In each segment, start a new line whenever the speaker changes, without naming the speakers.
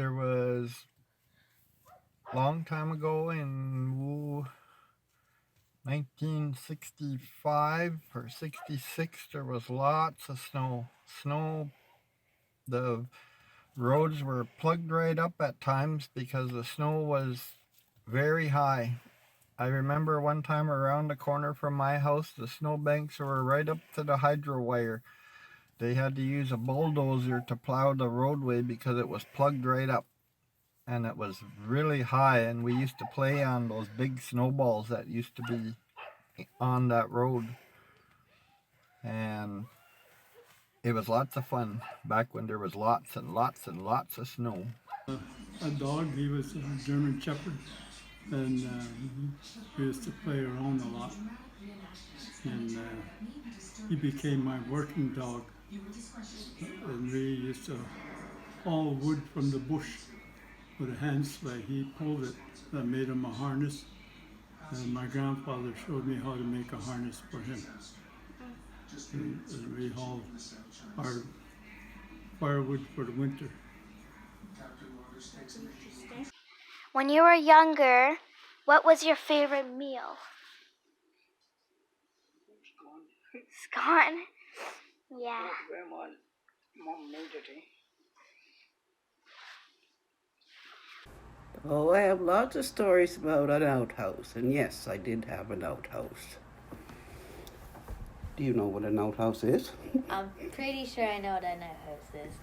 There was a long time ago in 1965 or 66, there was lots of snow. The roads were plugged right up at times because the snow was very high. I remember one time around the corner from my house, the snowbanks were right up to the hydro wire. They had to use a bulldozer to plow the roadway because it was plugged right up. And it was really high, and we used to play on those big snowballs that used to be on that road. And it was lots of fun back when there was lots and lots and lots of snow.
A dog, he was a German Shepherd, and we used to play around a lot. And he became my working dog. And we used to haul wood from the bush with a hand sleigh. He pulled it, that made him a harness. And my grandfather showed me how to make a harness for him. And we hauled our firewood for the winter.
When you were younger, what was your favorite meal? Scone. Yeah.
Mom made it, eh?
Oh, I have lots of stories about an outhouse, and yes, I did have an outhouse. Do you know what an outhouse is?
I'm pretty sure I know what an outhouse is.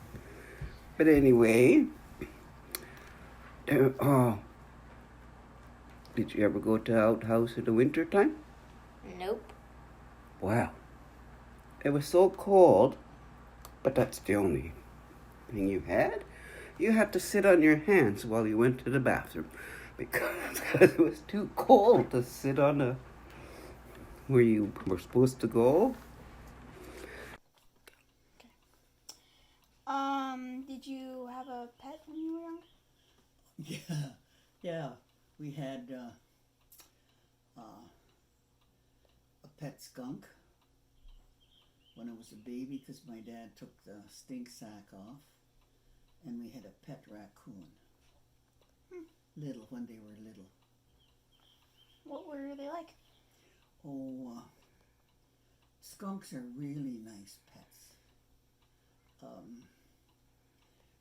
But anyway, did you ever go to outhouse in the winter time?
Nope.
Wow. It was so cold, but that's the only thing you had. You had to sit on your hands while you went to the bathroom because it was too cold to sit on where you were supposed to go.
Did you have a pet when you were young?
Yeah. We had a pet skunk when I was a baby because my dad took the stink sack off. And we had a pet raccoon. Little, when they were little.
What were they like?
Skunks are really nice pets.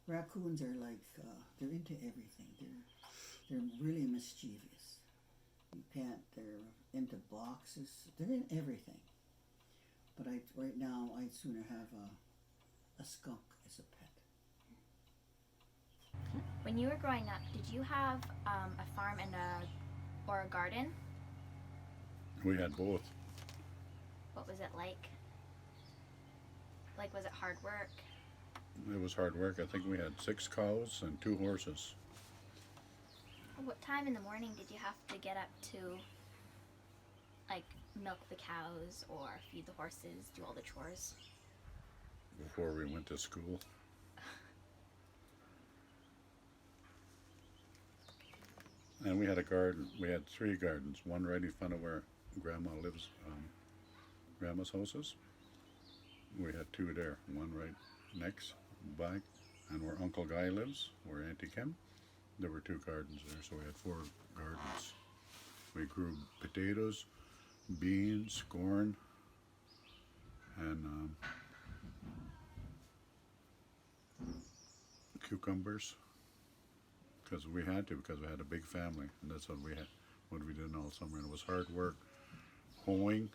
Raccoons are like, they're into everything. They're really mischievous. They're into boxes. They're in everything. But right now, I'd sooner have a skunk as a pet.
When you were growing up, did you have a farm or a garden?
We had both.
What was it like? Like, was it hard work?
It was hard work. I think we had 6 cows and 2 horses.
What time in the morning did you have to get up to, like, milk the cows or feed the horses, do all the chores?
Before we went to school. And we had a garden. We had 3 gardens. One right in front of where Grandma lives, Grandma's houses. We had 2 there. One right next back, and where Uncle Guy lives, where Auntie Kim, there were 2 gardens there. So we had 4 gardens. We grew potatoes, beans, corn, and cucumbers. Because we had to, because we had a big family, and that's what we did all summer. And it was hard work, hoeing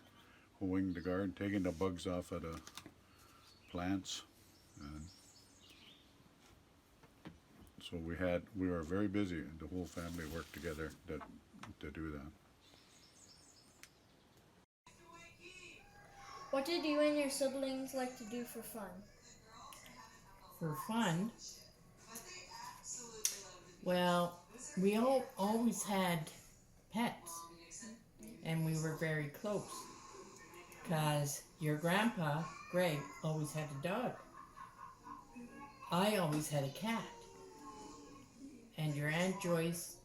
the garden, taking the bugs off of the plants, and so we were very busy, and the whole family worked together to do that.
What did you and your siblings like to do for fun?
For fun? Well, we always had pets, and we were very close, because your grandpa, Greg, always had a dog. I always had a cat, and your Aunt Joyce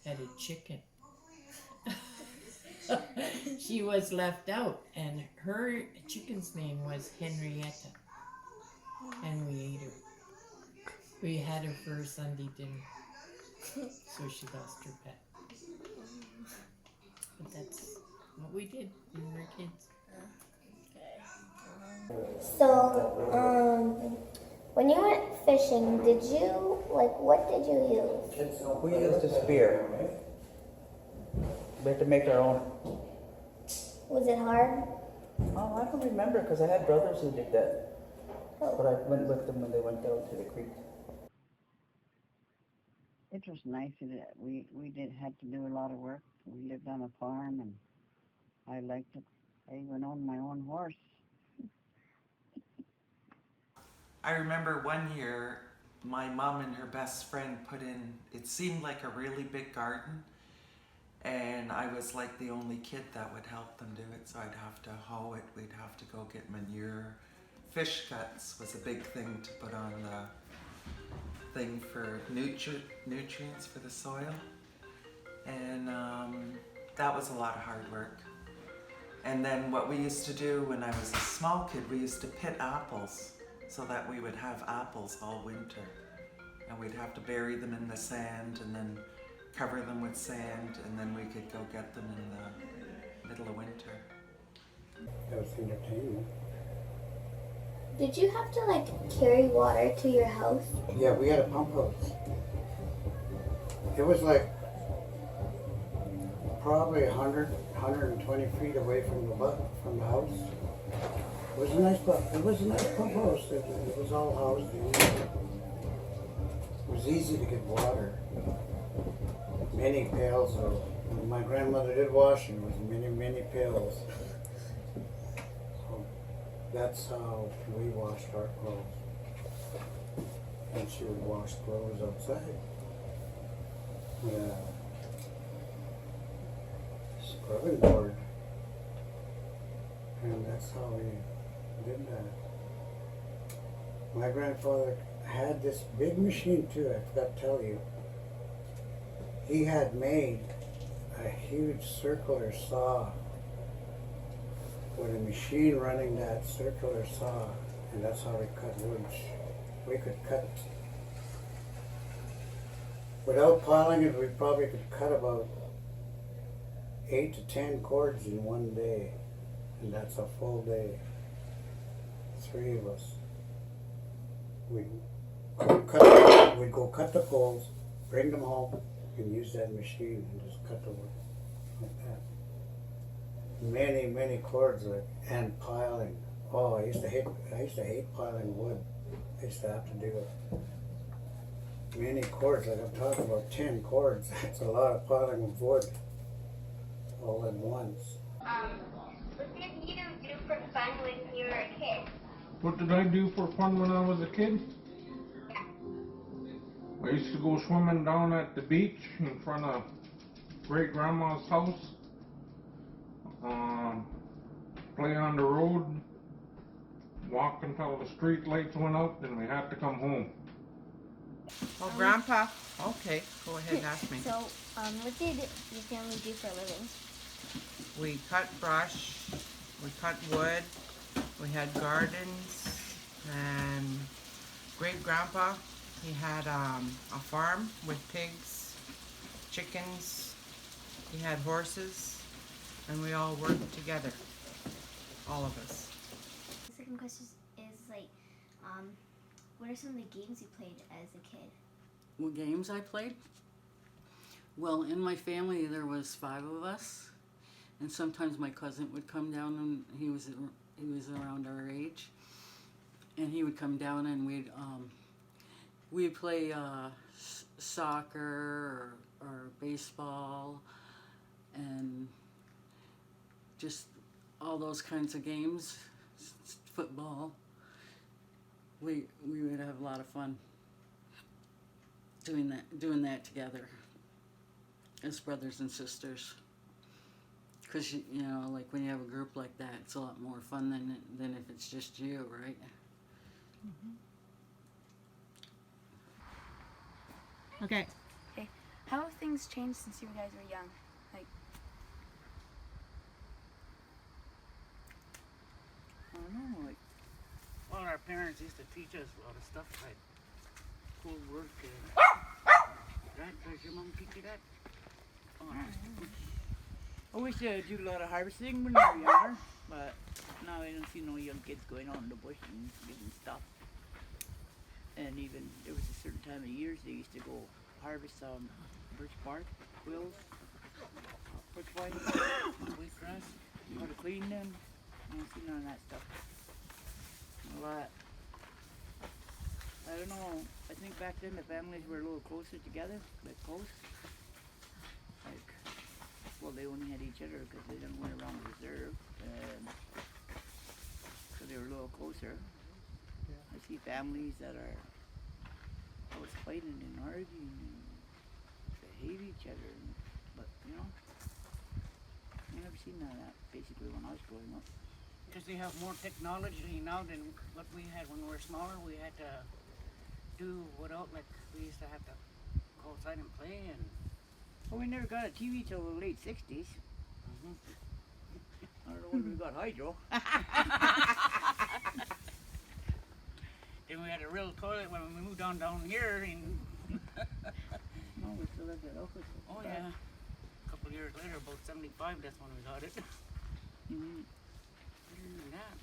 had a chicken. She was left out, and her chicken's name was Henrietta, and we ate her. We had her for a Sunday dinner, so she lost her pet. But that's what we did when we were kids.
So, when you went fishing, did you, like, what did you use?
We used a spear. We had to make our own.
Was it hard?
Oh, I don't remember because I had brothers who did that. But I went with them when they went down to the creek.
It was nice. We had to do a lot of work. We lived on a farm, and I liked it. I even owned my own horse.
I remember one year my mom and her best friend put in, it seemed like a really big garden, and I was like the only kid that would help them do it, so I'd have to hoe it, we'd have to go get manure. Fish guts was a big thing to put on the thing for nutrients for the soil, and that was a lot of hard work. And then what we used to do when I was a small kid, we used to pit apples so that we would have apples all winter. And we'd have to bury them in the sand and then cover them with sand, and then we could go get them in the middle of winter.
That was entertaining.
Did you have to, like, carry water to your house?
Yeah, we had a pump house. It was like probably 120 feet away from the house. It was a nice pump house. It was all housed in. It was easy to get water. Many pails of. When my grandmother did washing, it was many pails. So that's how we washed our clothes. And she would wash clothes outside. Yeah. Scrubbing board. And that's how we did that. My grandfather had this big machine too, I forgot to tell you. He had made a huge circular saw with a machine running that circular saw, and that's how we cut wood. We could cut, without piling it, we probably could cut about 8 to 10 cords in one day. And that's a full day. 3 of us. We'd go cut the poles, bring them home, and use that machine and just cut the wood like that. Many cords, and piling. Oh, I used to hate piling wood. I used to have to do it. Many cords, like I'm talking about 10 cords. That's a lot of piling of wood all at once.
What did you do for fun when you were a kid?
What did I do for fun when I was a kid? I used to go swimming down at the beach in front of great grandma's house. Play on the road, walk until the street lights went out, and we had to come home.
Oh, Grandpa. Okay, go ahead and ask me.
So, what did your family do for a living?
We cut brush, we cut wood, we had gardens, and great grandpa, he had a farm with pigs, chickens, he had horses, and we all worked together, all of us.
The second question is like, what are some of the games you played as a kid?
What games I played? Well, in my family there was 5 of us. And sometimes my cousin would come down, and he was around our age, and he would come down, and we'd play soccer or baseball, and just all those kinds of games, football. We would have a lot of fun doing that together as brothers and sisters. Because, you know, like when you have a group like that, it's a lot more fun than if it's just you, right?
Mm-hmm.
Okay.
Okay. How have things changed since you guys were young? Like,
I don't know, like, well, our parents used to teach us a lot of stuff, like
cool work. Does your mom kick it up?
I wish they'd do a lot of harvesting when we were younger, but now I don't see no young kids going out in the bush and getting stuff. And even there was a certain time of years they used to go harvest birch bark, quills, birch vine, wheatgrass, how to clean them. I don't see none of that stuff. A lot. I don't know. I think back then the families were a little closer together, like close. Like, well, they only had each other because they didn't went around the reserve, and so they were a little closer. I see families that are always fighting and arguing and they hate each other, but you know, I never seen none of that basically when I was growing up.
Because they have more technology now than what we had when we were smaller. We had to do without, like, we used to have to go outside and play. And
well, we never got a TV till the late 60s. I don't know when we got hydro.
Then we had a real toilet when we moved on down here. And
no, we still have that office.
Oh yeah. A couple of years later, about 75, that's when we got it. That.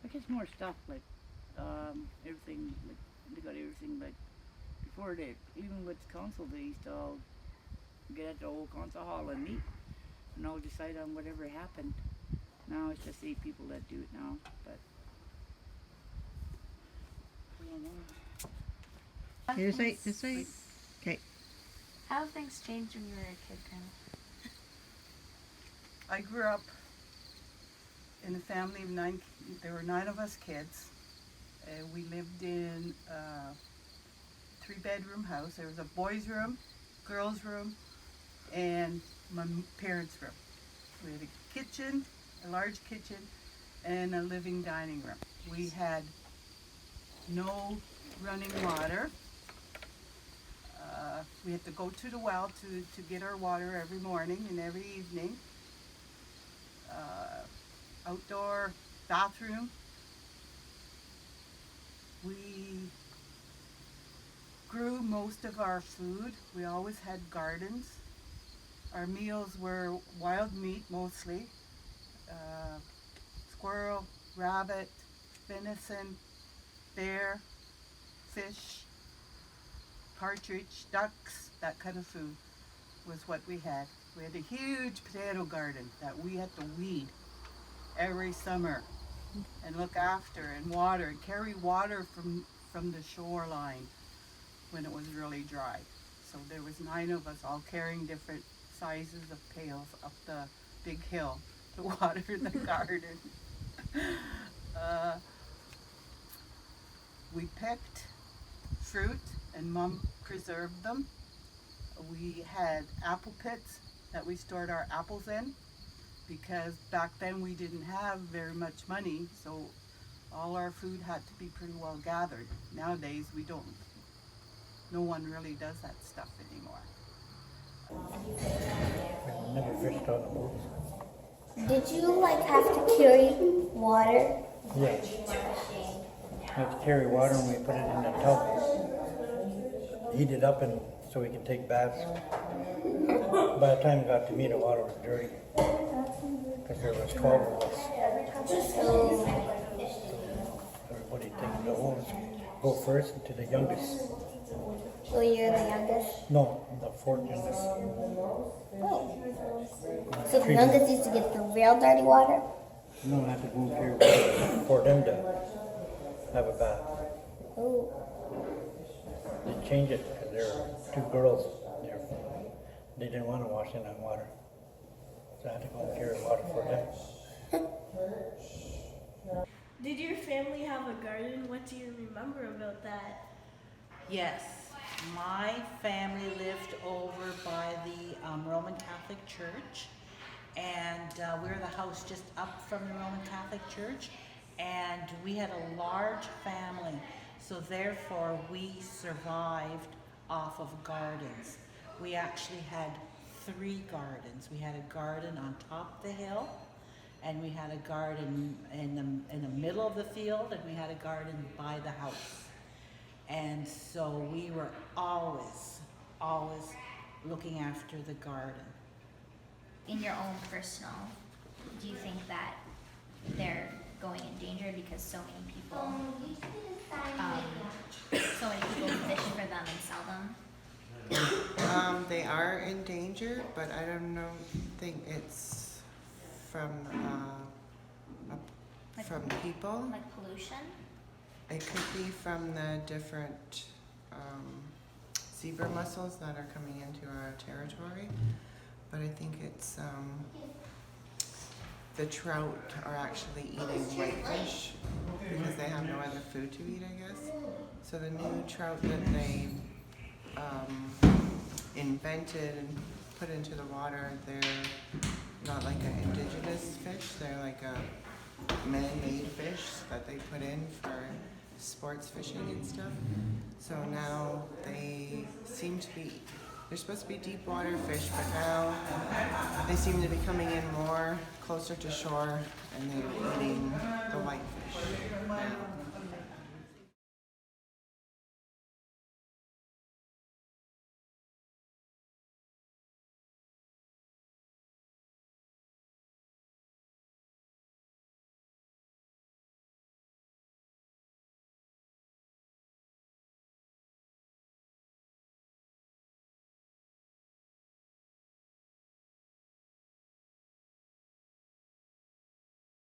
I guess more stuff like everything, like they got everything like before they, even with council, they used to all get at the old council hall and meet and all decide on whatever happened. Now it's just 8 people that do it now, but I don't know.
Here's 8, this 8. Okay.
How have things changed when you were a kid, Grandma?
I grew up in a family of 9. There were 9 of us kids. We lived in a 3-bedroom house. There was a boys' room, girls' room, and my parents' room. We had a kitchen, a large kitchen, and a living dining room. We had no running water. We had to go to the well to get our water every morning and every evening. Outdoor bathroom. We grew most of our food. We always had gardens. Our meals were wild meat mostly. Squirrel, rabbit, venison, bear, fish, partridge, ducks, that kind of food was what we had. We had a huge potato garden that we had to weed every summer and look after and water and carry water from the shoreline when it was really dry. So there was 9 of us all carrying different sizes of pails up the big hill to water the garden. We picked fruit and Mom preserved them. We had apple pits that we stored our apples in because back then we didn't have very much money, so all our food had to be pretty well gathered. Nowadays we don't. No one really does that stuff anymore.
Never fished on the boat.
Did you like have to carry water?
Yes. We have to carry water and we put it in a tub. Heat it up and so we can take baths. By the time we got to me, the water was dirty. Because there was 12 of us. Everybody taking the oldest go first to the youngest.
So you're the youngest?
No, the 4th youngest.
Oh. So the youngest used to get the real dirty water?
No, I had to go here for them to have a bath.
Oh.
They changed it because there were 2 girls there. They didn't want to wash in that water. So I had to go and carry water for them.
Did your family have a garden? What do you remember about that?
Yes, my family lived over by the Roman Catholic Church, and we're the house just up from the Roman Catholic Church, and we had a large family, so therefore we survived off of gardens. We actually had 3 gardens. We had a garden on top of the hill, and we had a garden in the middle of the field, and we had a garden by the house. And so we were always looking after the garden.
In your own personal, do you think that they're going in danger because so many people fish for them and sell them?
They are in danger, but I don't think it's from people.
Like pollution?
It could be from the different zebra mussels that are coming into our territory, but I think it's the trout are actually eating whitefish because they have no other food to eat, I guess. So the new trout that they invented and put into the water, they're not like an indigenous fish, they're like a man-made fish that they put in for sports fishing and stuff. So now they seem to be, they're supposed to be deep water fish, but now they seem to be coming in more closer to shore and they're eating the whitefish now.